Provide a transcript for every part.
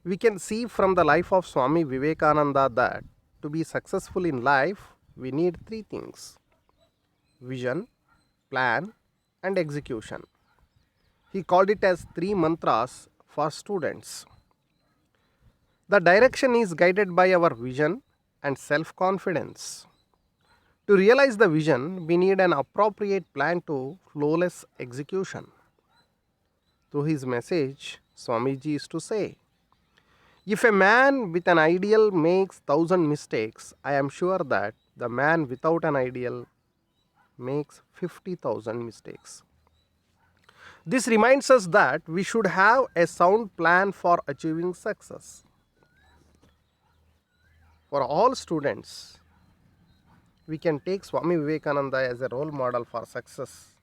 We can see from the life of Swami Vivekananda that to be successful in life, we need three things: vision, plan, and execution. He called it as three mantras for students. The direction is guided by our vision and self confidence. To realize the vision, we need an appropriate plan to flawless execution. Through his message, Swamiji used to say, if a man with an ideal makes thousand mistakes, I am sure that the man without an ideal makes 50,000 mistakes. This reminds us that we should have a sound plan for achieving success. For all students, we can take Swami Vivekananda as a role model for success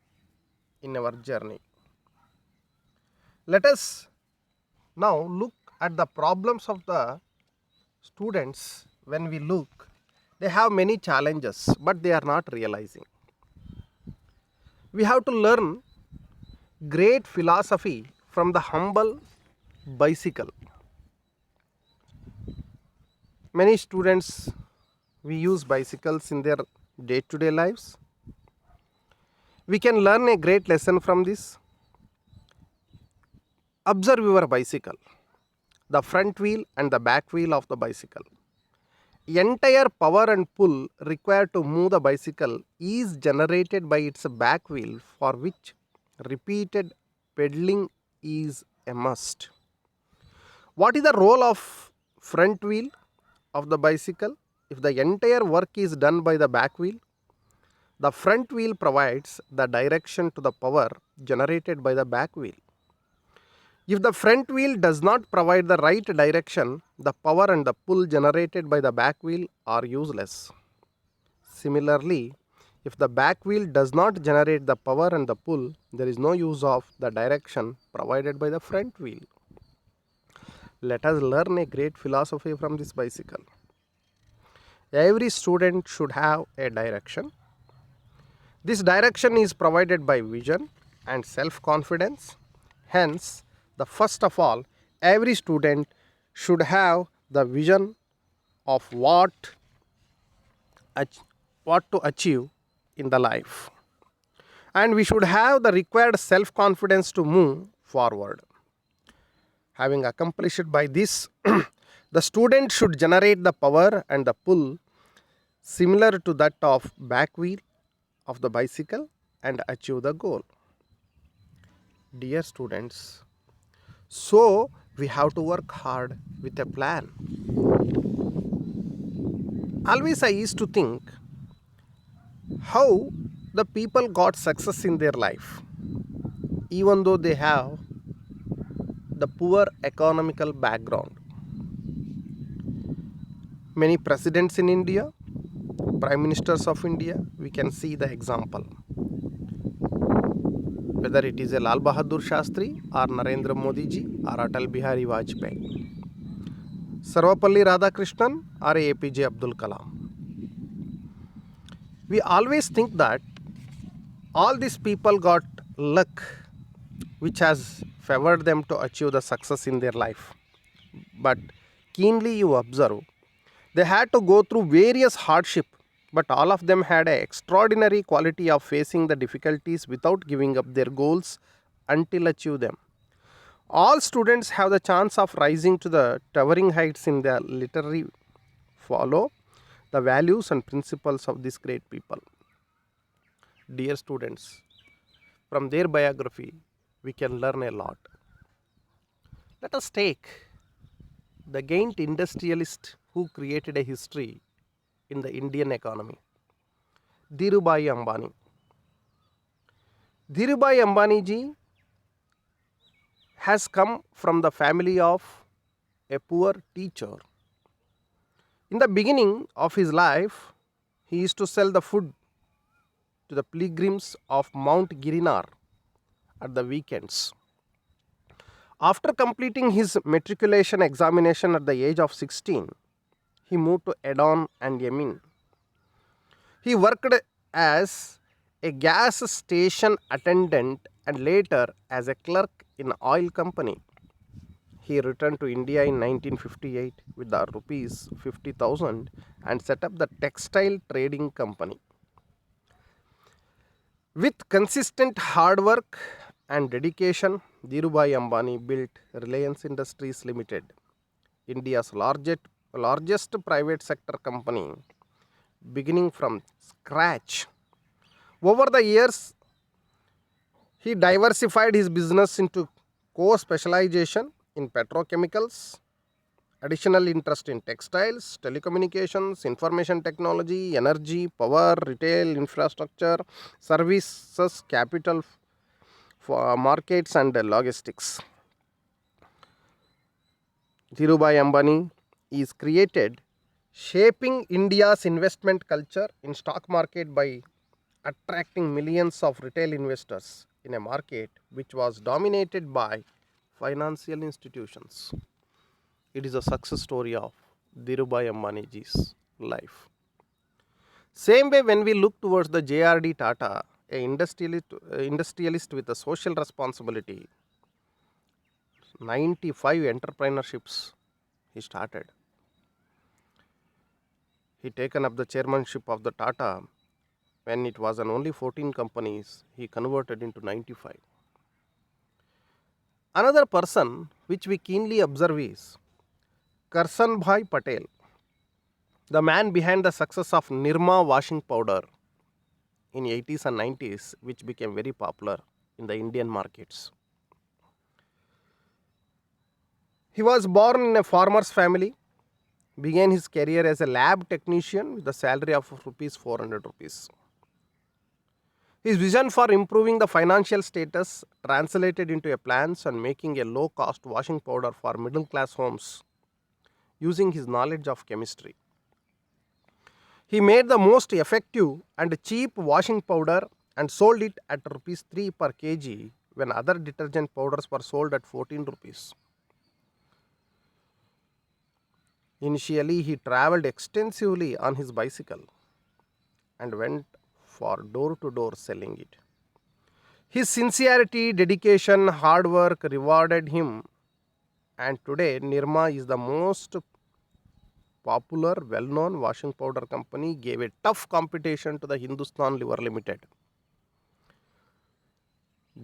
in our journey. Let us now look at the problems of the students. When we look, they have many challenges, but they are not realizing. We have to learn great philosophy from the humble bicycle. Many students, we use bicycles in their day-to-day lives. We can learn a great lesson from this. Observe your bicycle, the front wheel and the back wheel of the bicycle. Entire power and pull required to move the bicycle is generated by its back wheel, for which repeated pedaling is a must. What is the role of front wheel of the bicycle? If the entire work is done by the back wheel, the front wheel provides the direction to the power generated by the back wheel. If the front wheel does not provide the right direction, the power and the pull generated by the back wheel are useless. Similarly, if the back wheel does not generate the power and the pull, there is no use of the direction provided by the front wheel. Let us learn a great philosophy from this bicycle. Every student should have a direction. This direction is provided by vision and self-confidence. Hence, the first of all, every student should have the vision of what to achieve in the life. And we should have the required self-confidence to move forward. Having accomplished by this, the student should generate the power and the pull similar to that of back wheel of the bicycle and achieve the goal. Dear students, so we have to work hard with a plan. Always I used to think how the people got success in their life, even though they have the poor economical background. Many presidents in India, prime ministers of India, we can see the example. Whether it is a Lal Bahadur Shastri or Narendra Modi ji or Atal Bihari Vajpayee, Sarvapalli Radhakrishnan or APJ Abdul Kalam. We always think that all these people got luck which has favored them to achieve the success in their life. But keenly you observe, they had to go through various hardship, but all of them had an extraordinary quality of facing the difficulties without giving up their goals until achieve them. All students have the chance of rising to the towering heights in their literary follow the values and principles of these great people. Dear students, from their biography, we can learn a lot. Let us take the giant industrialist who created a history in the Indian economy, Dhirubhai Ambani. Dhirubhai Ambani ji has come from the family of a poor teacher. In the beginning of his life, he used to sell the food to the pilgrims of Mount Girinar at the weekends. After completing his matriculation examination at the age of 16, he moved to Edon and Yemen. He worked as a gas station attendant and later as a clerk in an oil company. He returned to India in 1958 with the rupees 50,000 and set up the textile trading company. With consistent hard work and dedication, Dhirubhai Ambani built Reliance Industries Limited, India's largest private sector company, beginning from scratch. Over the years, he diversified his business into co-specialization in petrochemicals, additional interest in textiles, telecommunications, information technology, energy, power, retail, infrastructure, services, capital for markets, and logistics. Dhirubhai Ambani is created shaping India's investment culture in stock market by attracting millions of retail investors in a market which was dominated by financial institutions. It is a success story of Dhirubhai Ambaniji's life. Same way, when we look towards the JRD Tata, a industrialist with a social responsibility, 95 entrepreneurships he started. He taken up the chairmanship of the Tata when it was on only 14 companies. He converted into 95. Another person which we keenly observe is Karsanbhai Patel, the man behind the success of Nirma washing powder in 80s and 90s, which became very popular in the Indian markets. He was born in a farmer's family, began his career as a lab technician with a salary of rupees 400 rupees. His vision for improving the financial status translated into a plans on making a low-cost washing powder for middle-class homes using his knowledge of chemistry. He made the most effective and cheap washing powder and sold it at rupees 3 per kg when other detergent powders were sold at 14 rupees. Initially, he traveled extensively on his bicycle and went for door-to-door selling it. His sincerity, dedication, hard work rewarded him, and today Nirma is the most popular, well-known washing powder company, gave a tough competition to the Hindustan Liver Limited.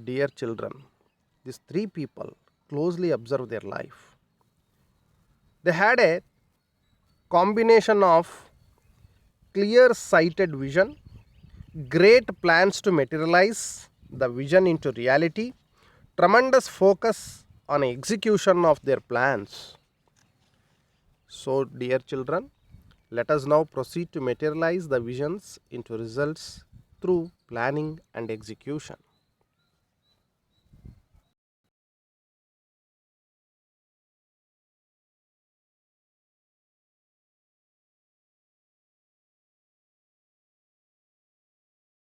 Dear children, these three people closely observe their life. They had a combination of clear-sighted vision, great plans to materialize the vision into reality, tremendous focus on execution of their plans. So, dear children, let us now proceed to materialize the visions into results through planning and execution.